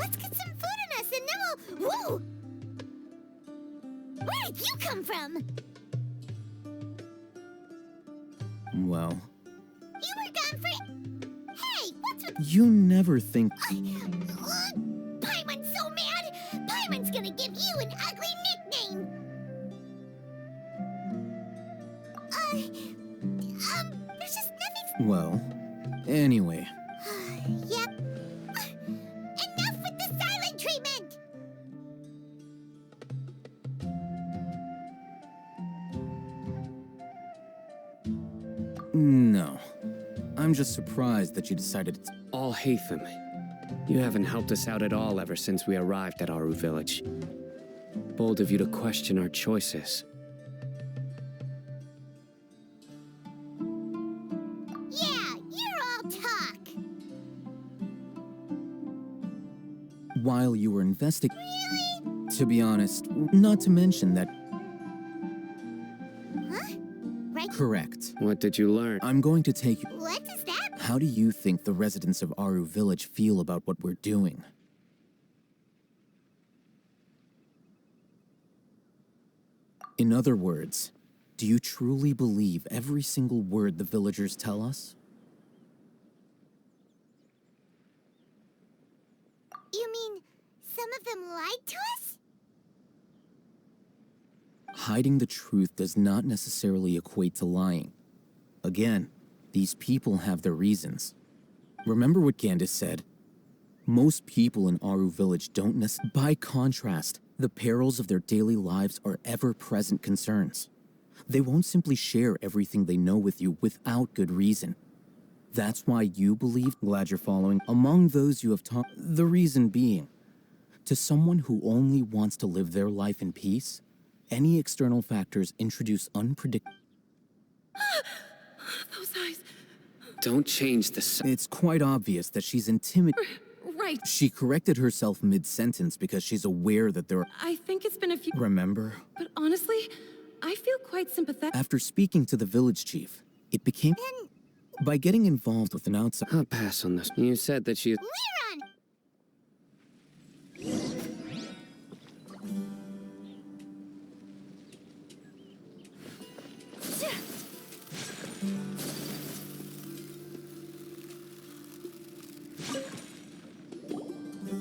Let's get some food in us and then we'll... Whoa! Where did you come from? Well... You were gone for... Hey, what's with... You never think... Paimon's so mad! Paimon's gonna give you an ugly nickname! There's just nothing... Well, anyway... Yep. Enough with the silent treatment! No. I'm just surprised that you decided it's... Alhaitham, you haven't helped us out at all ever since we arrived at Aru village. Bold of you to question our choices. Yeah, you're all talk! While you were investigating... Really? To be honest, not to mention that... Huh? Right? Correct. What did you learn? I'm going to take you... What is that? How do you think the residents of Aru village feel about what we're doing? In other words, do you truly believe every single word the villagers tell us? You mean some of them lied to us? Hiding the truth does not necessarily equate to lying. Again, these people have their reasons. Remember what Gandis said? Most people in Aru village don't necessarily... By contrast, the perils of their daily lives are ever-present concerns. They won't simply share everything they know with you without good reason. That's why you believe, glad you're following, among those you have taught, the reason being, to someone who only wants to live their life in peace, any external factors introduce unpredictable... Those eyes. Don't change the... It's quite obvious that she's intimidated. Right. She corrected herself mid-sentence because she's aware that there are... I think it's been a few... Remember? But honestly, I feel quite sympathetic. After speaking to the village chief, it became... By getting involved with an outside... I'll pass on this. You said that she... We're on...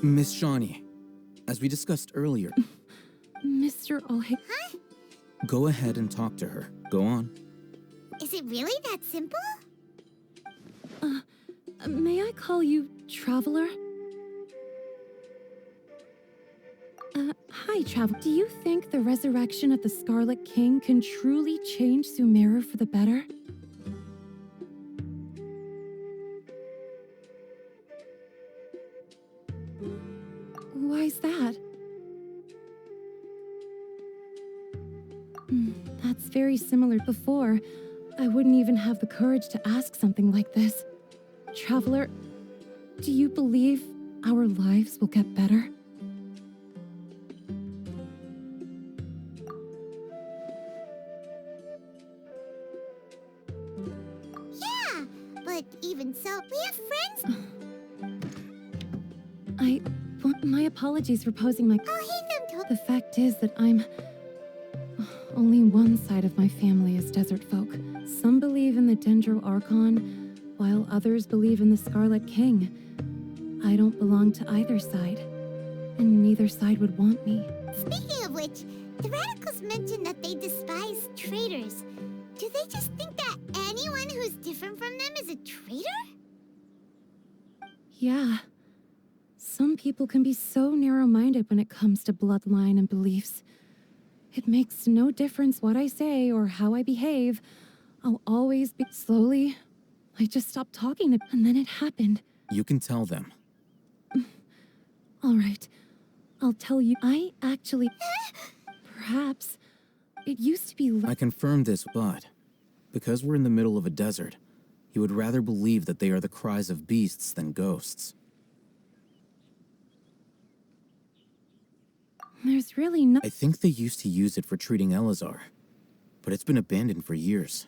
Miss Shawnee, as we discussed earlier, Mr. Alhaitham. Huh? go ahead and talk to her. Go on. Is it really that simple? May I call you Traveler? Hi, Traveler. Do you think the resurrection of the Scarlet King can truly change Sumeru for the better? Why's that? That's very similar. Before, I wouldn't even have the courage to ask something like this. Traveler, do you believe our lives will get better? Yeah, but even so, we have friends. My apologies for posing my... Alhaitham told... The fact is that I'm... Only one side of my family is desert folk. Some believe in the Dendro Archon, while others believe in the Scarlet King. I don't belong to either side, and neither side would want me. Speaking of which, the radicals mentioned that they despise traitors. Do they just think that anyone who's different from them is a traitor? Yeah. Some people can be so narrow-minded when it comes to bloodline and beliefs. It makes no difference what I say or how I behave. I'll always be... Slowly, I just stopped talking to... And then it happened. You can tell them. All right. I'll tell you. I actually... Perhaps... It used to be... I confirmed this, but because we're in the middle of a desert, you would rather believe that they are the cries of beasts than ghosts. There's really no... I think they used to use it for treating Eleazar, but it's been abandoned for years.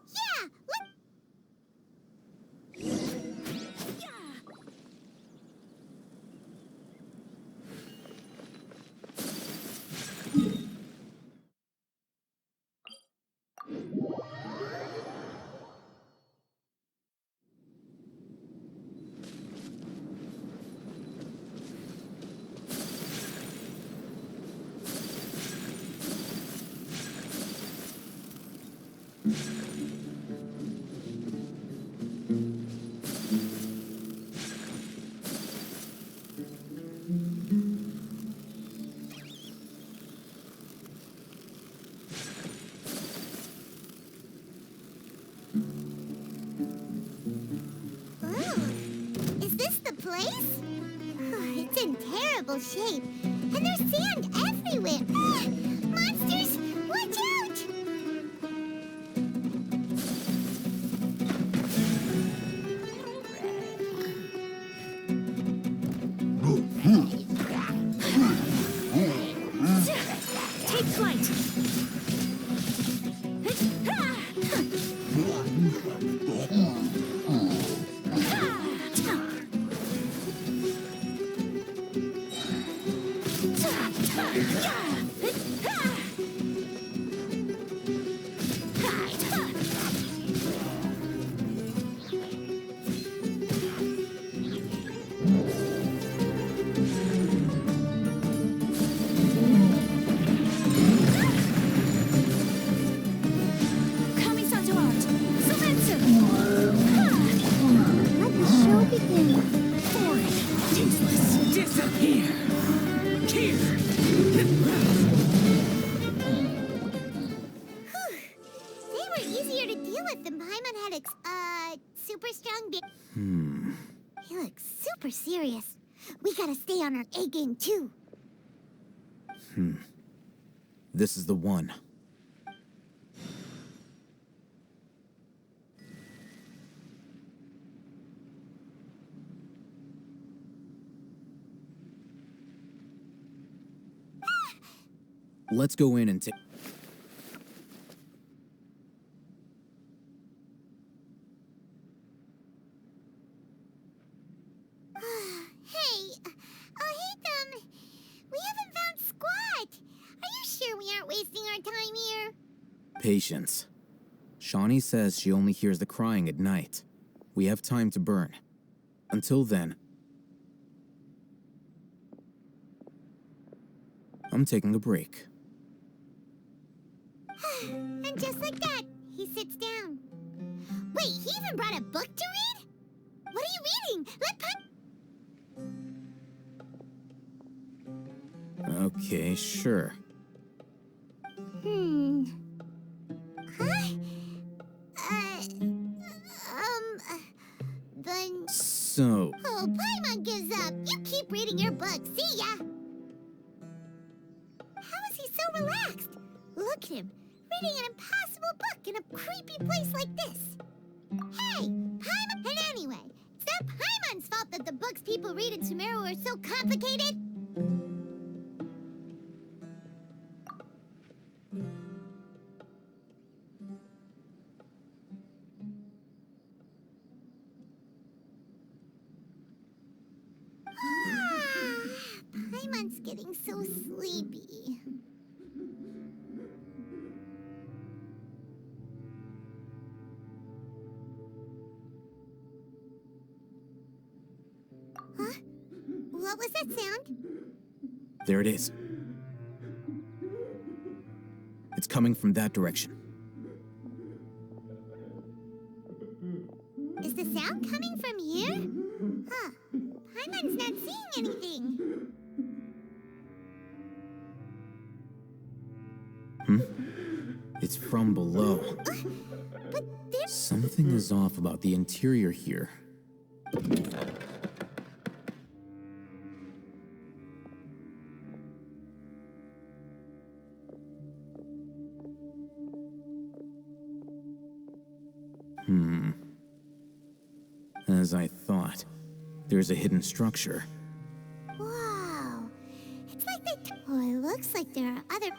Yeah, Ooh, is this the place? It's in terrible shape, and there's sand everywhere. Ah! Monsters, watch out! Take flight! Super strong He looks super serious. We gotta stay on our A game too. This is the one. Let's go in and take... Hey, Alhaitham, we haven't found squat. Are you sure we aren't wasting our time here? Patience. Shawnee says she only hears the crying at night. We have time to burn. Until then, I'm taking a break. And just like that, he sits down. Wait, he even brought a book to read? What are you reading? Okay, sure. Huh? Then... So... Oh, Paimon gives up. You keep reading your book. See ya! How is he so relaxed? Look at him, reading an impossible book in a creepy place like this. Hey, Paimon... And anyway, it's not Paimon's fault that the books people read in Sumeru are so complicated. Paimon's getting so sleepy. Huh? What was that sound? There it is. It's coming from that direction. Is the sound coming from here? Huh. Paimon's not seeing anything. It's from below. But there's... Something is off about the interior here. As I thought, there's a hidden structure. Wow. It's like they... Oh, it looks like there are other...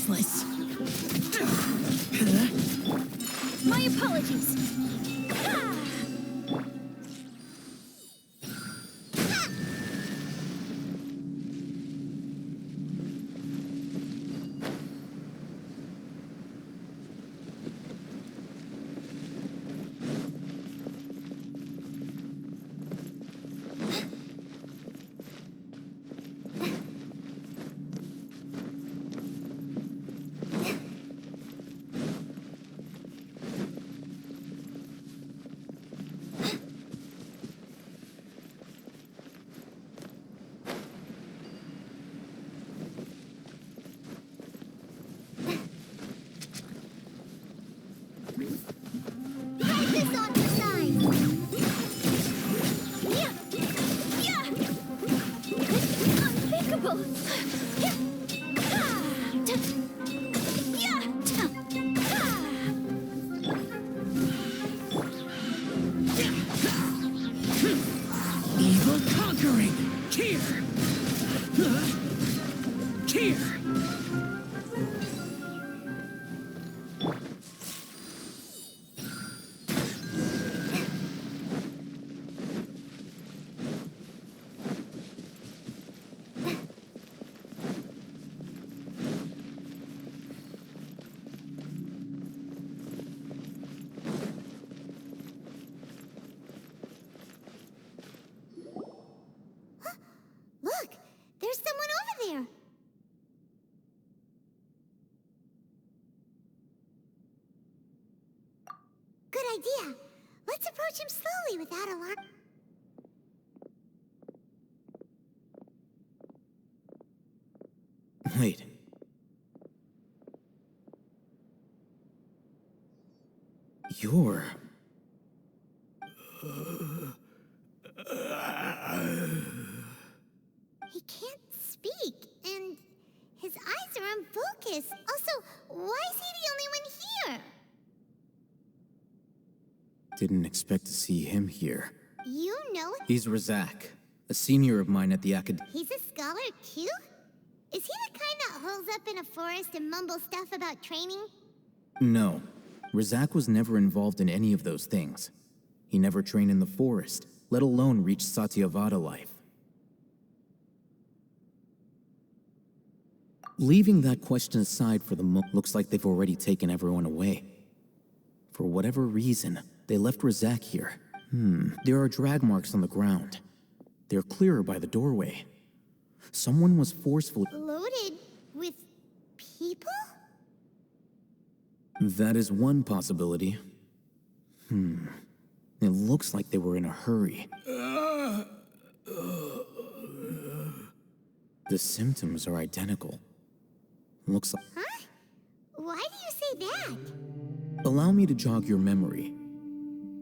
useless. My apologies. Ah! Hide this on the side. Yeah! Yeah! Unthinkable! Ah! Yeah! Evil conquering! Here! Here! Look, there's someone over there. Good idea. Let's approach him slowly without alarm. Wait. You're... He can't speak, and his eyes are unfocused. Also, why is he the only one here? Didn't expect to see him here. You know him? He's Razak, a senior of mine at the acad... He's a scholar too? Is he the kind that holes up in a forest and mumbles stuff about training? No. Razak was never involved in any of those things. He never trained in the forest, let alone reach Satyavada life. Leaving that question aside for the moment, looks like they've already taken everyone away. For whatever reason, they left Razak here. There are drag marks on the ground. They're clearer by the doorway. Someone was forcefully... Loaded with people? That is one possibility. It looks like they were in a hurry. The symptoms are identical. Looks like... Huh? Why do you say that? Allow me to jog your memory.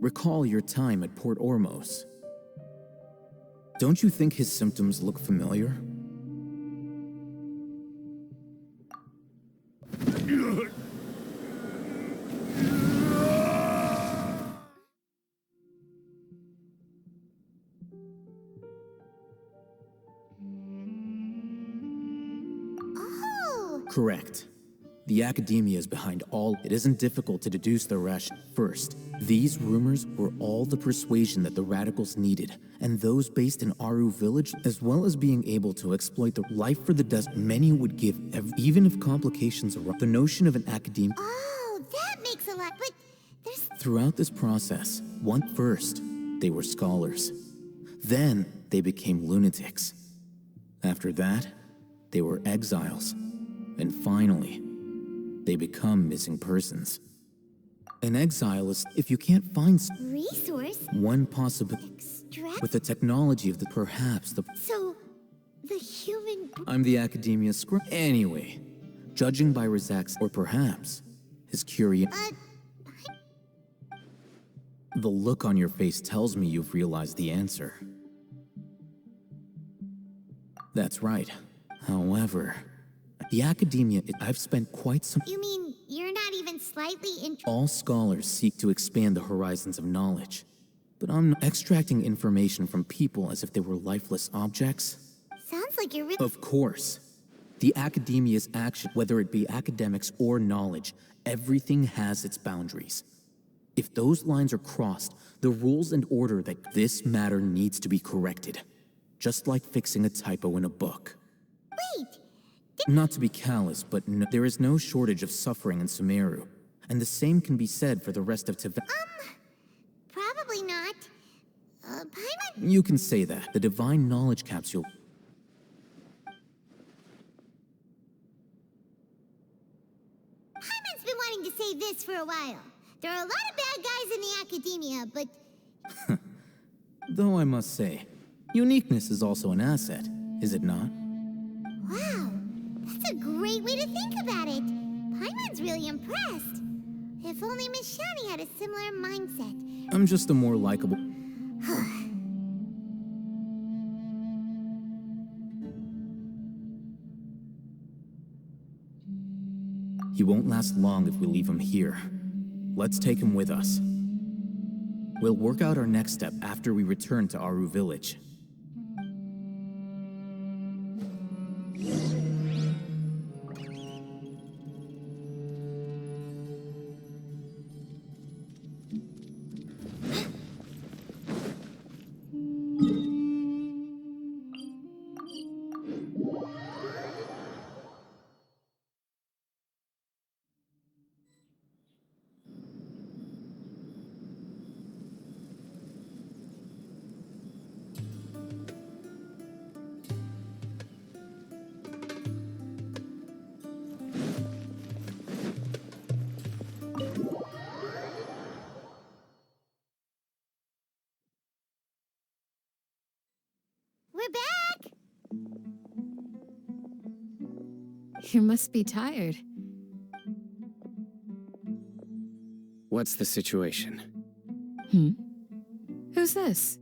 Recall your time at Port Ormos. Don't you think his symptoms look familiar? Oh! Correct. The academia is behind all. It isn't difficult to deduce the rationale. First, these rumors were all the persuasion that the radicals needed, and those based in Aru village, as well as being able to exploit the life for the dust many would give, even if complications arise. The notion of an academia. Oh, that makes a lot, but there's... Throughout this process, first, they were scholars. Then, they became lunatics. After that, they were exiles. And finally, they become missing persons. An exile is if you can't find Resource? one possibility Extract? with the technology of perhaps the... So, the human... I'm the academia script. Anyway, judging by Razak's or perhaps his curiosity... The look on your face tells me you've realized the answer. That's right. However, the academia, I've spent quite some... You mean you're not even slightly interested? All scholars seek to expand the horizons of knowledge. But I'm extracting information from people as if they were lifeless objects. Sounds like you're really... Of course. The academia's action, whether it be academics or knowledge, everything has its boundaries. If those lines are crossed, the rules and order that this matter needs to be corrected. Just like fixing a typo in a book. Wait, Not to be callous, but there is no shortage of suffering in Sumeru. And the same can be said for the rest of Tibet. probably not. Paimon? You can say that. The divine knowledge capsule. Paimon's been wanting to say this for a while. There are a lot of bad guys in the academia, but Though I must say, uniqueness is also an asset, is it not? wow, that's a great way to think about it. Paimon's really impressed. If only Miss Shani had a similar mindset. I'm just a more likable. He won't last long if we leave him here. Let's take him with us. We'll work out our next step after we return to Aru Village. We're back! You must be tired. What's the situation? Who's this?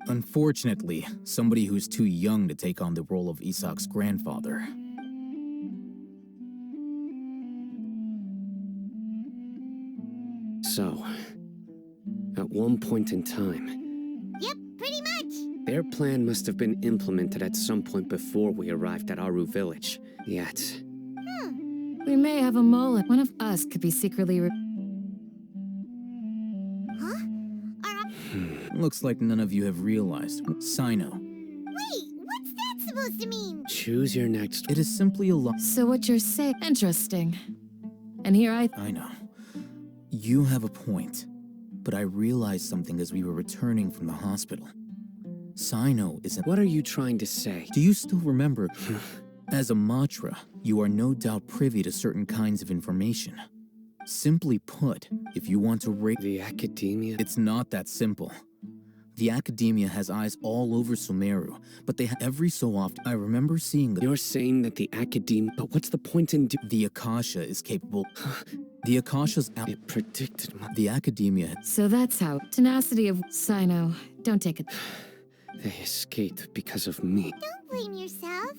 Unfortunately, somebody who's too young to take on the role of Isak's grandfather. So, at one point in time, Yep, pretty much. their plan must have been implemented at some point before we arrived at Aru Village. Yet, We may have a mole. One of us could be secretly. Huh? Looks like none of you have realized. Sino. Wait, what's that supposed to mean? choose your next. It is simply a lie. So what you're saying? Interesting. And here I know. You have a point. But I realized something as we were returning from the hospital. Sino isn't. What are you trying to say? Do you still remember? As a Matra, you are no doubt privy to certain kinds of information. Simply put, if you want to rate. The academia? It's not that simple. The academia has eyes all over Sumeru, but they every so often. I remember seeing You're saying that the academia. But what's the point in the Akasha is capable. The Akasha's It predicted my. The academia. So that's how. Tenacity of Sino. Don't take it. They escaped because of me. Don't blame yourself.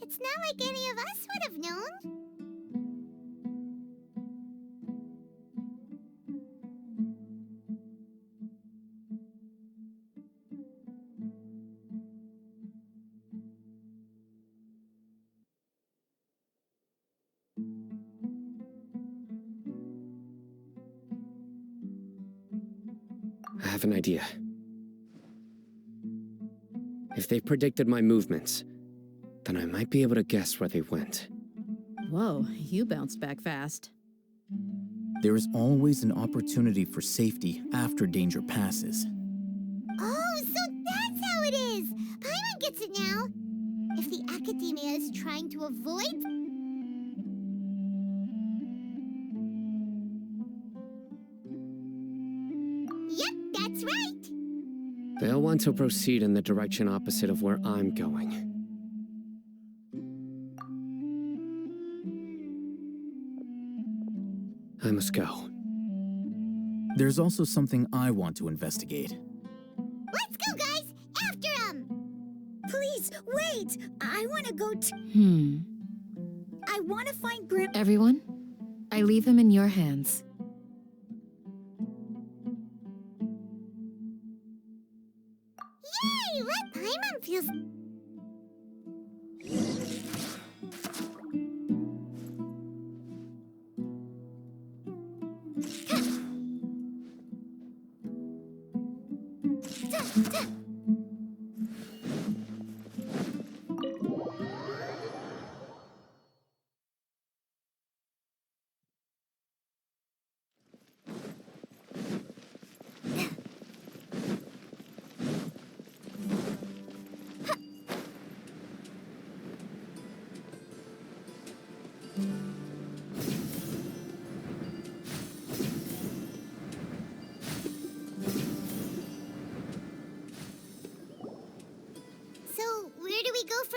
It's not like any of us would have known. I have an idea. If they predicted my movements, then I might be able to guess where they went. Whoa, you bounced back fast. There is always an opportunity for safety after danger passes. Oh, so that's how it is! Paimon gets it now. If the academia is trying to avoid... Yep, that's right! They'll want to proceed in the direction opposite of where I'm going. I must go. There's also something I want to investigate. Let's go, guys! After him! Please, wait! I want to go to... I want to find Grandpa... Everyone, I leave him in your hands. Yay! Let Paimon feel...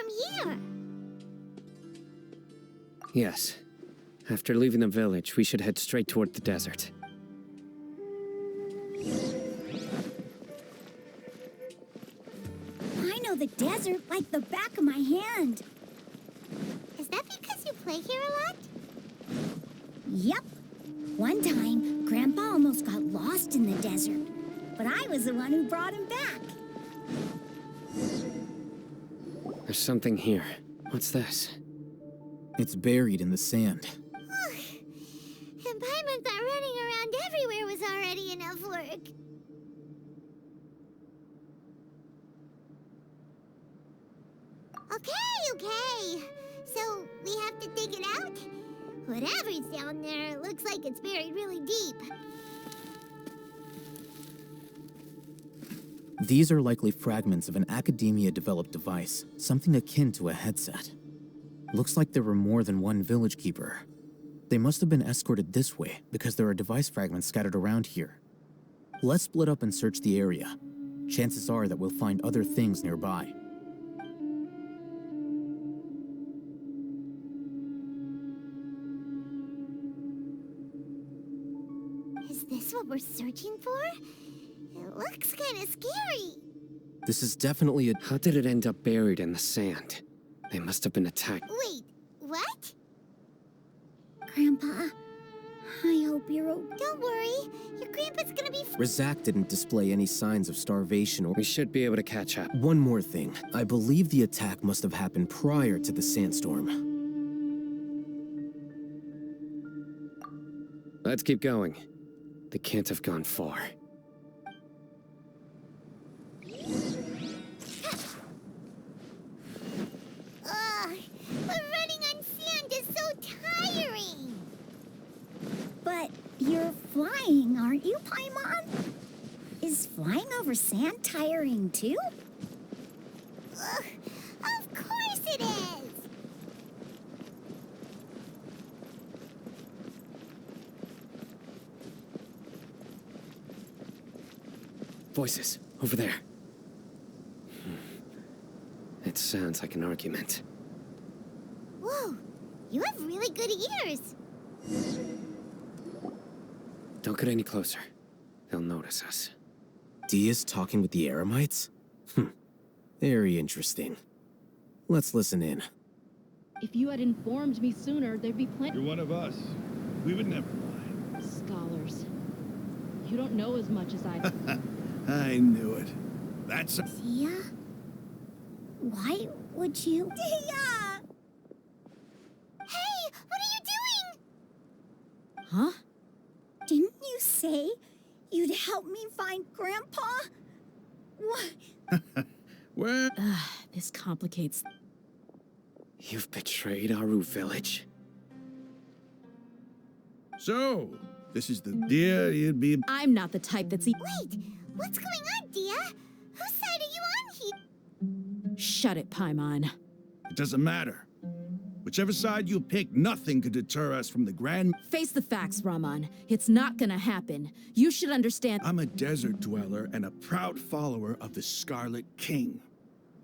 from here. Yes. After leaving the village, we should head straight toward the desert. I know the desert like the back of my hand. Is that because you play here a lot? Yep. One time, Grandpa almost got lost in the desert, but I was the one who brought him back. There's something here. What's this? It's buried in the sand. And Paimon thought running around everywhere was already enough work. Okay. So, we have to dig it out? Whatever's down there, it looks like it's buried really deep. These are likely fragments of an Academia-developed device, something akin to a headset. Looks like there were more than one village keeper. They must have been escorted this way because there are device fragments scattered around here. Let's split up and search the area. Chances are that we'll find other things nearby. Is this what we're searching for? It looks kind of scary. This is definitely a... How did it end up buried in the sand? They must have been attacked. Wait, what? Grandpa, I hope you're okay. Don't worry. Your grandpa's gonna be Razak didn't display any signs of starvation or... We should be able to catch up. One more thing. I believe the attack must have happened prior to the sandstorm. Let's keep going. They can't have gone far. Ugh, but running on sand is so tiring. But you're flying, aren't you, Paimon? Is flying over sand tiring too? Ugh, of course it is. Voices, over there. It sounds like an argument. Whoa, you have really good ears. Don't get any closer. They'll notice us. Dia's talking with the Eremites? Very interesting. Let's listen in. If you had informed me sooner, there'd be plenty. You're one of us. We would never lie. Scholars. You don't know as much as I. I knew it. That's... Dia? Why would you? Dia! Hey, what are you doing? Huh? Didn't you say you'd help me find Grandpa? What? Well... This complicates. You've betrayed Aru village. So, this is the deer you'd be... I'm not the type that's. Wait, what's going on, Dia? Whose side are you on here? Shut it, Paimon. It doesn't matter. Whichever side you pick, nothing could deter us from the grand... Face the facts, Raman. It's not gonna happen. You should understand. I'm a desert dweller and a proud follower of the Scarlet King.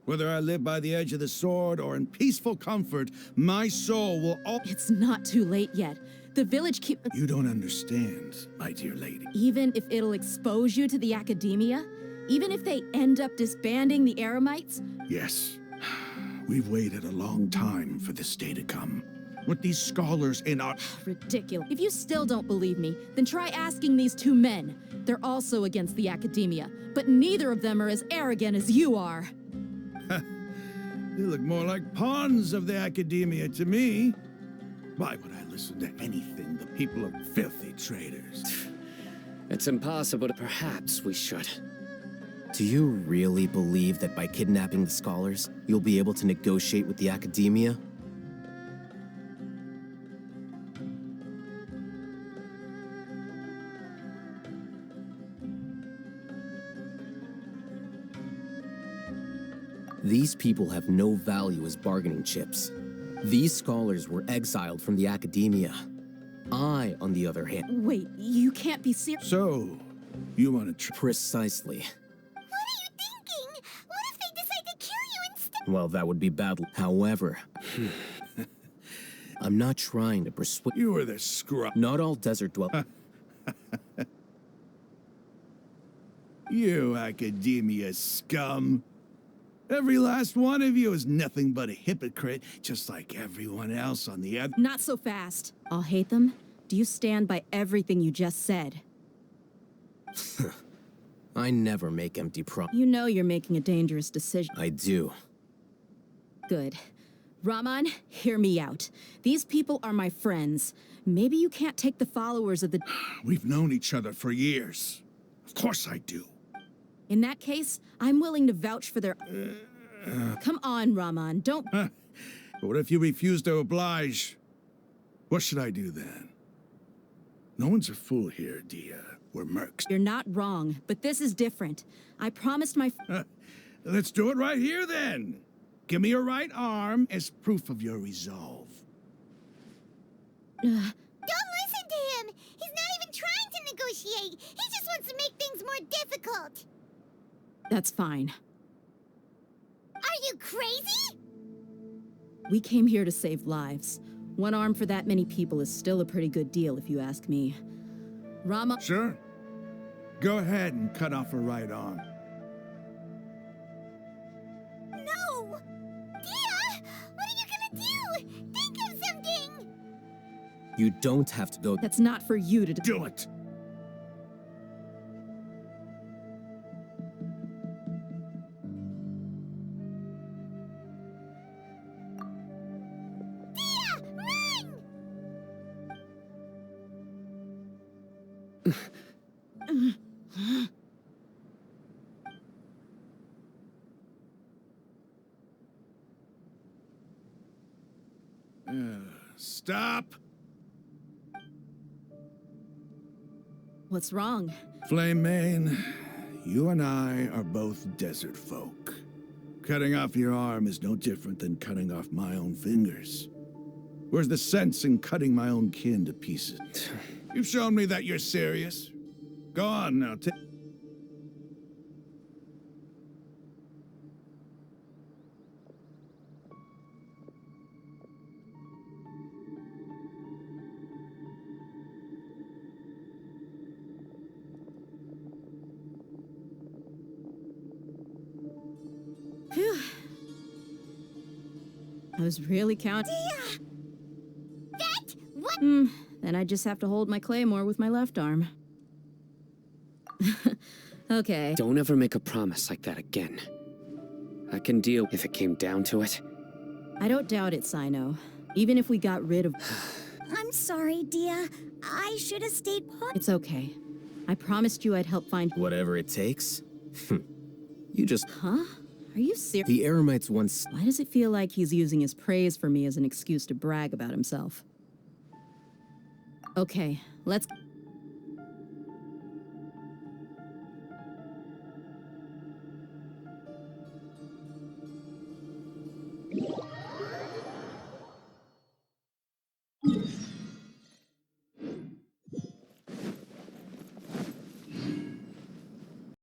Whether I live by the edge of the sword or in peaceful comfort, my soul will all... It's not too late yet. The village keep. You don't understand, my dear lady. Even if it'll expose you to the Academia, even if they end up disbanding the Eremites, Yes. We've waited a long time for this day to come. With these scholars in our... ridiculous. If you still don't believe me, then try asking these two men. They're also against the Academia, but neither of them are as arrogant as you are. They look more like pawns of the Academia to me. Why would I listen to anything the people are filthy traitors? It's impossible to... Perhaps we should. Do you really believe that by kidnapping the scholars, you'll be able to negotiate with the Academia? These people have no value as bargaining chips. These scholars were exiled from the Academia. I, on the other hand... Wait, you can't be serious. So, you want to Precisely. What are you thinking? What if they decide to kill you instead? Well, that would be bad. However, I'm not trying to persuade. You were the scrub. Not all desert dwellers. You academia scum. Every last one of you is nothing but a hypocrite, just like everyone else on the other. Not so fast. Alhaitham, do you stand by everything you just said? I never make empty promises. You know you're making a dangerous decision. I do. Good. Rahman, hear me out. These people are my friends. Maybe you can't take the followers of the... We've known each other for years. Of course I do. In that case, I'm willing to vouch for their... Come on, Rahman, don't... But what if you refuse to oblige? What should I do then? No one's a fool here, Dia. We're mercs. You're not wrong, but this is different. I promised my... Let's do it right here then. Give me your right arm as proof of your resolve. Don't listen to him! He's not even trying to negotiate! He just wants to make things more difficult! That's fine. Are you crazy? We came here to save lives. One arm for that many people is still a pretty good deal, if you ask me. Rama... Sure. Go ahead and cut off her right arm. No! Dia! What are you gonna do? Think of something! You don't have to go. That's not for you to Do it! Dia! Run! Stop! What's wrong? Flame Mane, you and I are both desert folk. Cutting off your arm is no different than cutting off my own fingers. Where's the sense in cutting my own kin to pieces? You've shown me that you're serious. Go on now, Phew. I was really counting. Dia! That? What? Then I just have to hold my claymore with my left arm. Okay. Don't ever make a promise like that again. I can deal if it came down to it. I don't doubt it, Sino. Even if we got rid of... I'm sorry, Dia. I should have stayed put. It's okay. I promised you I'd help find... Whatever it takes. You just. Huh? Are you serious? The Eremites once. Why does it feel like he's using his praise for me as an excuse to brag about himself? Okay, let's...